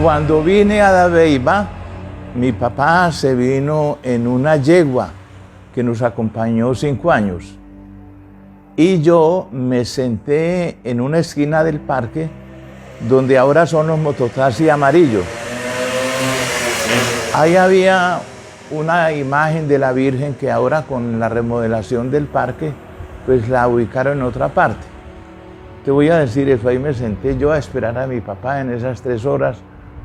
Cuando vine a Dabeiba, mi papá se vino en una yegua que nos acompañó 5 años. Y yo me senté en una esquina del parque donde ahora son los mototaxis amarillos. Ahí había una imagen de la Virgen que ahora con la remodelación del parque, pues la ubicaron en otra parte. Te voy a decir eso, ahí me senté yo a esperar a mi papá en esas 3 horas.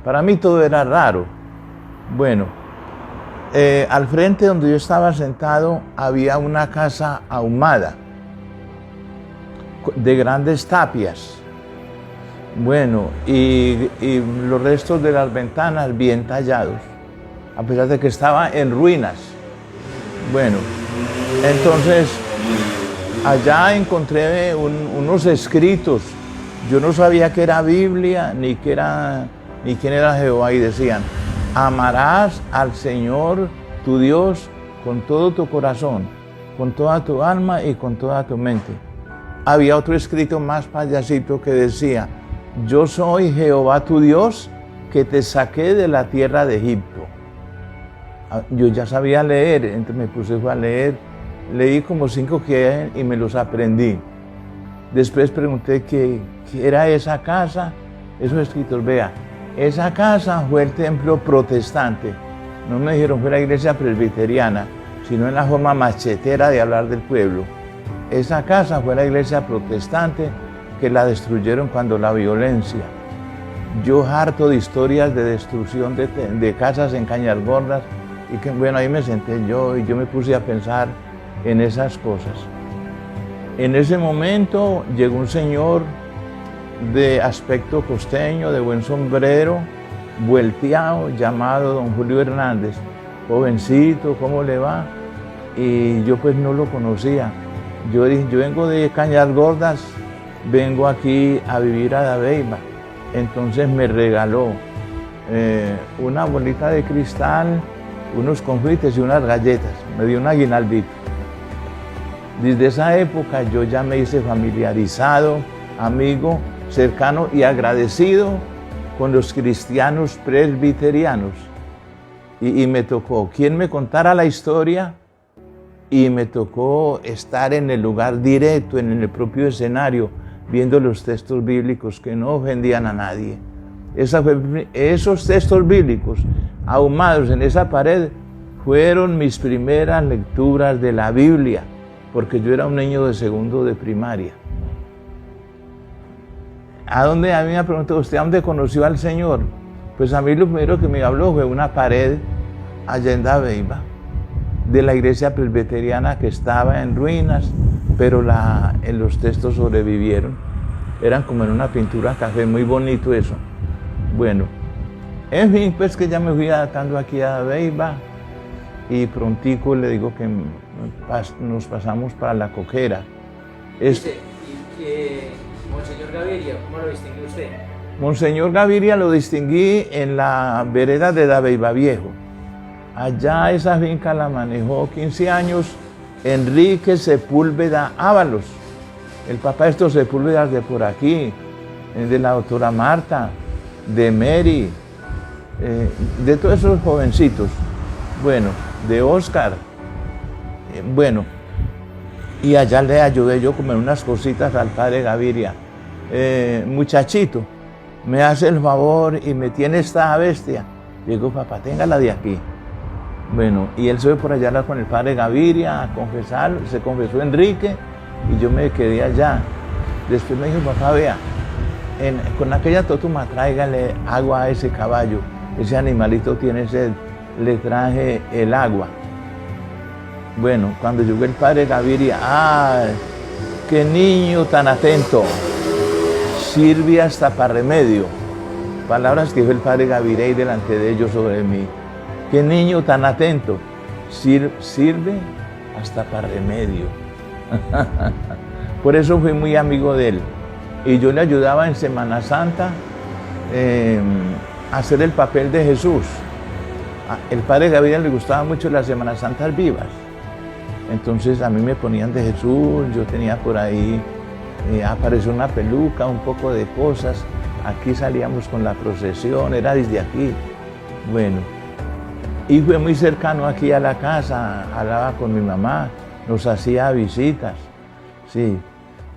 Para mí todo era raro. Bueno, al frente donde yo estaba sentado había una casa ahumada de grandes tapias. Bueno, y los restos de las ventanas bien tallados, a pesar de que estaba en ruinas. Bueno, entonces allá encontré unos escritos. Yo no sabía que era Biblia ni quién era Jehová, y decían: amarás al Señor tu Dios con todo tu corazón, con toda tu alma y con toda tu mente. Había otro escrito más payasito que decía: yo soy Jehová tu Dios, que te saqué de la tierra de Egipto. Yo ya sabía leer, entonces me puse a leer. Leí como 5 que y me los aprendí. Después pregunté qué era esa casa, esos escritos. Vea, esa casa fue el templo protestante. No me dijeron fue la iglesia presbiteriana, sino en la forma machetera de hablar del pueblo. Esa casa fue la iglesia protestante que la destruyeron cuando la violencia. Yo harto de historias de destrucción de casas en Cañargordas, y que bueno, ahí me senté yo y yo me puse a pensar en esas cosas. En ese momento llegó un señor de aspecto costeño, de buen sombrero, vuelteado, llamado don Julio Hernández. Jovencito, ¿cómo le va? Y yo pues no lo conocía. Yo dije, yo vengo de Cañargordas, vengo aquí a vivir a Dabeiba. Entonces me regaló una bolita de cristal, unos confites y unas galletas. Me dio un aguinaldito. Desde esa época yo ya me hice familiarizado, amigo, cercano y agradecido con los cristianos presbiterianos. Y me tocó quien me contara la historia, y me tocó estar en el lugar directo, en el propio escenario, viendo los textos bíblicos que no ofendían a nadie. Esos textos bíblicos ahumados en esa pared fueron mis primeras lecturas de la Biblia, porque yo era un niño de 2º de primaria. A mí me preguntó, ¿usted a dónde conoció al Señor? Pues a mí lo primero que me habló fue una pared allá en Dabeiba, de la iglesia presbiteriana que estaba en ruinas, pero en los textos sobrevivieron. Eran como en una pintura café, muy bonito eso. Bueno, en fin, pues que ya me fui adaptando aquí a Dabeiba, y prontico le digo que nos pasamos para La Coquera. Monseñor Gaviria, ¿cómo lo distinguió usted? Monseñor Gaviria lo distinguí en la vereda de Dabeiba Viejo. Allá esa finca la manejó 15 años Enrique Sepúlveda Ábalos, el papá de estos Sepúlvedas de por aquí, de la doctora Marta, de Mary, de todos esos jovencitos, bueno, de Oscar, bueno, y allá le ayudé yo como en unas cositas al padre Gaviria. Muchachito, me hace el favor y me tiene esta bestia. Digo, papá, téngala de aquí. Bueno, y él se fue por allá con el padre Gaviria a confesar, se confesó Enrique, y yo me quedé allá. Después me dijo, papá, vea, con aquella totuma tráigale agua a ese caballo, ese animalito tiene sed, le traje el agua. Bueno, cuando llegó el padre Gaviria, ¡ay, qué niño tan atento! Sirve hasta para remedio. Palabras que dijo el padre Gaviria y delante de ellos sobre mí. ¡Qué niño tan atento! Sirve hasta para remedio. Por eso fui muy amigo de él. Y yo le ayudaba en Semana Santa a hacer el papel de Jesús. El padre Gaviria le gustaba mucho las Semanas Santas vivas. Entonces a mí me ponían de Jesús, yo tenía por ahí, apareció una peluca, un poco de cosas, Aquí salíamos con la procesión, era desde aquí. Bueno, y fue muy cercano aquí a la casa, hablaba con mi mamá, nos hacía visitas, sí.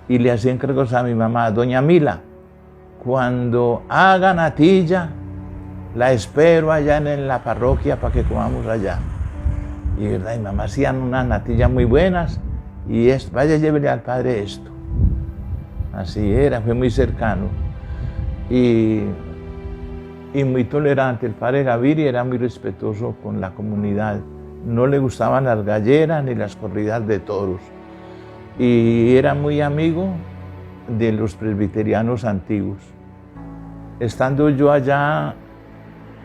Y le hacía encargos a mi mamá, doña Mila, cuando haga natilla, la espero allá en la parroquia para que comamos allá. Y verdad, mi mamá hacían unas natillas muy buenas y vaya, llévele al padre esto. Así era, fue muy cercano. Y muy tolerante. El padre Gaviria era muy respetuoso con la comunidad. No le gustaban las galleras ni las corridas de toros. Y era muy amigo de los presbiterianos antiguos. Estando yo allá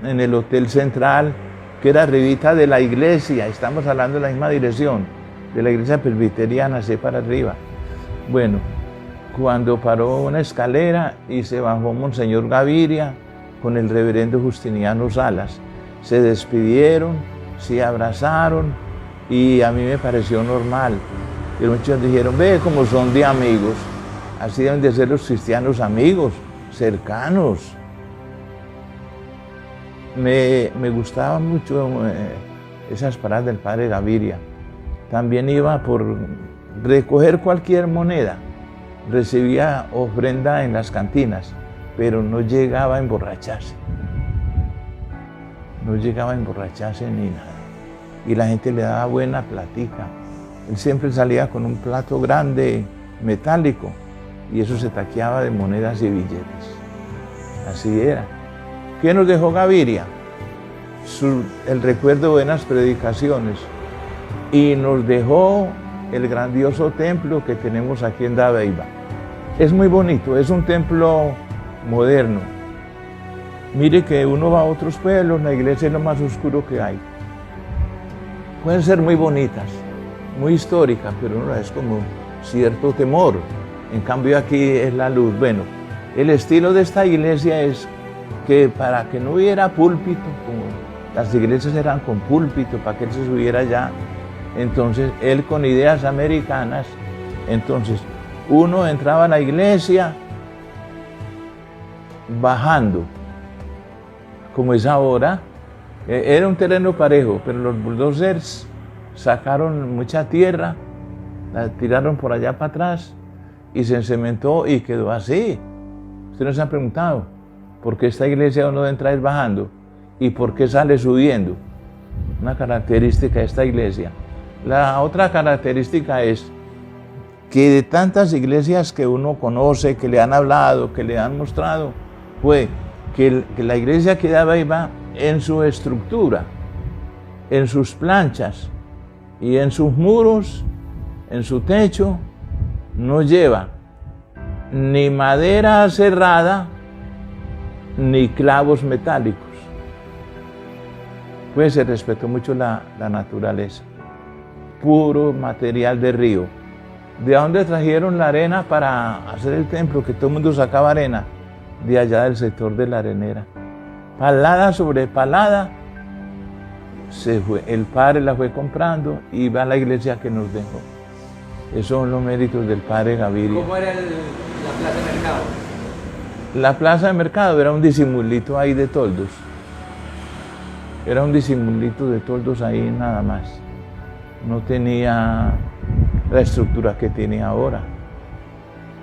en el Hotel Central, que era arribita de la iglesia, estamos hablando de la misma dirección, de la iglesia presbiteriana, así para arriba. Bueno, cuando paró una escalera y se bajó Monseñor Gaviria con el reverendo Justiniano Salas, se despidieron, se abrazaron y a mí me pareció normal. Y muchos dijeron, ve cómo son de amigos, así deben de ser los cristianos, amigos, cercanos. Me gustaban mucho esas paradas del padre Gaviria. También iba por recoger cualquier moneda, recibía ofrenda en las cantinas, pero no llegaba a emborracharse. No llegaba a emborracharse ni nada. Y la gente le daba buena platica. Él siempre salía con un plato grande, metálico, y eso se taqueaba de monedas y billetes. Así era. ¿Qué nos dejó Gaviria? El recuerdo de buenas predicaciones. Y nos dejó el grandioso templo que tenemos aquí en Dabeiba. Es muy bonito, es un templo moderno. Mire que uno va a otros pueblos, la iglesia es lo más oscuro que hay. Pueden ser muy bonitas, muy históricas, pero uno es como cierto temor. En cambio aquí es la luz. Bueno, el estilo de esta iglesia es que para que no hubiera púlpito, como las iglesias eran con púlpito, para que él se subiera allá, entonces él con ideas americanas, entonces uno entraba a la iglesia bajando, como es ahora. Era un terreno parejo, pero los bulldozers sacaron mucha tierra, la tiraron por allá para atrás y se encementó y quedó así. Ustedes no se han preguntado por qué esta iglesia uno entra es bajando y por qué sale subiendo. Una característica de esta iglesia. La otra característica es que de tantas iglesias que uno conoce, que le han hablado, que le han mostrado, fue que la iglesia que iba en su estructura, en sus planchas y en sus muros, en su techo, no lleva ni madera cerrada ni clavos metálicos. Pues se respetó mucho la naturaleza. Puro material de río. ¿De dónde trajeron la arena para hacer el templo? Que todo el mundo sacaba arena. De allá del sector de la arenera. Palada sobre palada, se fue. El padre la fue comprando y va a la iglesia que nos dejó. Esos son los méritos del padre Gaviria. ¿Cómo era la plaza de mercado? La plaza de mercado era un disimulito ahí de toldos. Era un disimulito de toldos ahí nada más. No tenía la estructura que tiene ahora.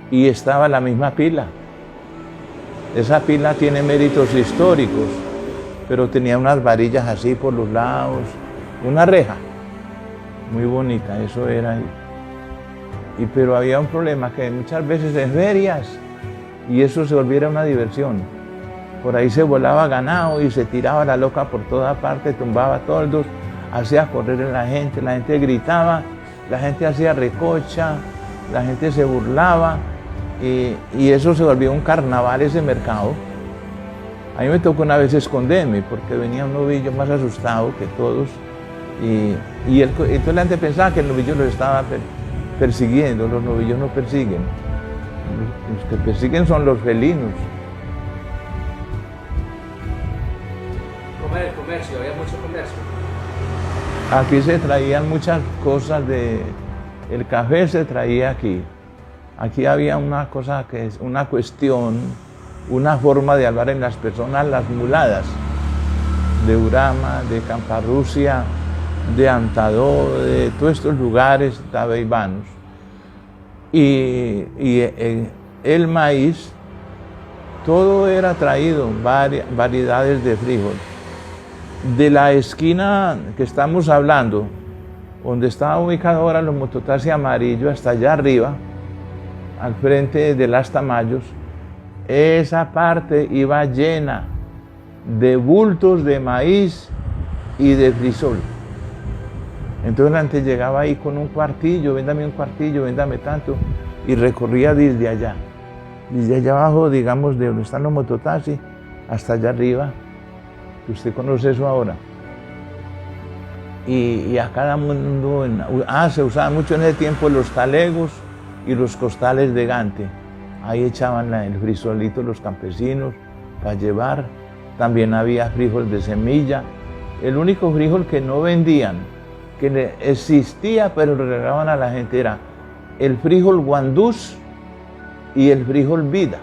Y estaba la misma pila. Esa pila tiene méritos históricos, pero tenía unas varillas así por los lados, una reja muy bonita, eso era. Pero había un problema, que muchas veces en ferias, y eso se volviera una diversión. Por ahí se volaba ganado y se tiraba la loca por toda parte, tumbaba toldos, hacía correr a la gente gritaba, la gente hacía recocha, la gente se burlaba. Y eso se volvió un carnaval, ese mercado. A mí me tocó una vez esconderme porque venía un novillo más asustado que todos y entonces la gente pensaba que el novillo los estaba persiguiendo. Los novillos no persiguen, los que persiguen son los felinos. ¿Cómo era el comercio? ¿Había mucho comercio? Aquí se traían muchas cosas el café se traía aquí. Aquí había una cosa que es una cuestión una forma de hablar en las personas, las muladas, de Urama, de Camparrusia, de Antadó, de todos estos lugares tabeibanos. Y el maíz, todo era traído, variedades de frijol. De la esquina que estamos hablando, donde estaba ubicado ahora los Mototaxi amarillo, hasta allá arriba, al frente de las Tamayos, esa parte iba llena de bultos de maíz y de frisol. Entonces la gente llegaba ahí con un cuartillo, véndame un cuartillo, véndame tanto, y recorría desde allá abajo, digamos, de donde están los mototaxis, hasta allá arriba, que usted conoce eso ahora. Y a cada mundo, se usaban mucho en ese tiempo los talegos y los costales de gante. Ahí echaban el frisolito los campesinos para llevar. También había frijol de semilla. El único frijol que no vendían, que existía pero le regalaban a la gente, era el frijol guandús y el frijol vida.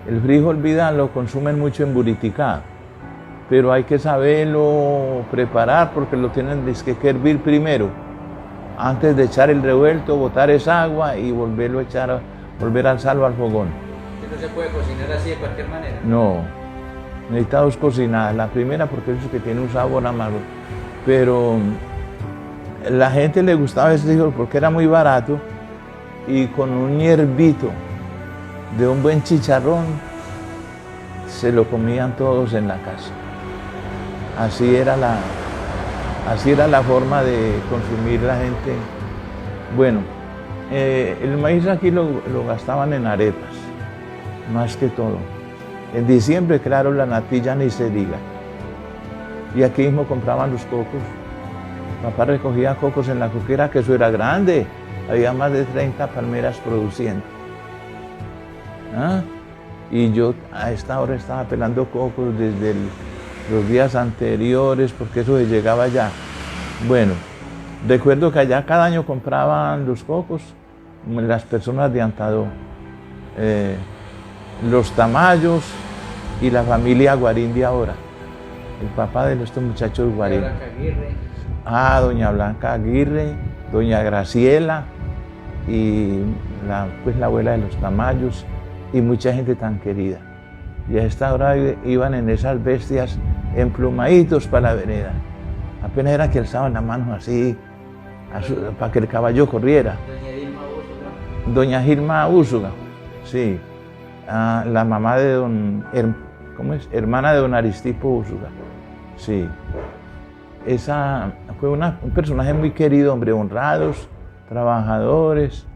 El frijol vida lo consumen mucho en Buriticá, pero hay que saberlo preparar porque lo tienen que hervir primero, antes de echar el revuelto, botar esa agua y volverlo a echar, volver a alzarlo al fogón. ¿No se puede cocinar así de cualquier manera? No, necesita dos cocinadas. La primera porque es que tiene un sabor amargo, pero la gente le gustaba ese frijol porque era muy barato y con un hierbito de un buen chicharrón se lo comían todos en la casa. Así era la forma de consumir la gente. Bueno, el maíz aquí lo gastaban en arepas, más que todo. En diciembre, claro, la natilla ni se diga. Y aquí mismo compraban los cocos. Papá recogía cocos en la coquera, que eso era grande. Había más de 30 palmeras produciendo. Y yo a esta hora estaba pelando cocos desde los días anteriores, porque eso se llegaba allá. Bueno, recuerdo que allá cada año compraban los cocos las personas de Antadó, los Tamayos y la familia Guarín de ahora, el papá de estos muchachos Guarín. Blanca Aguirre. Doña Blanca Aguirre, doña Graciela y la abuela de los Tamayos y mucha gente tan querida. Y a esta hora iban en esas bestias emplumaditos para la vereda. Apenas era que alzaban la mano así, para que el caballo corriera. Doña Gilma Úsuga, sí. La mamá de hermana de don Aristipo Úsuga, sí. Esa fue un personaje muy querido, hombre, honrados, trabajadores,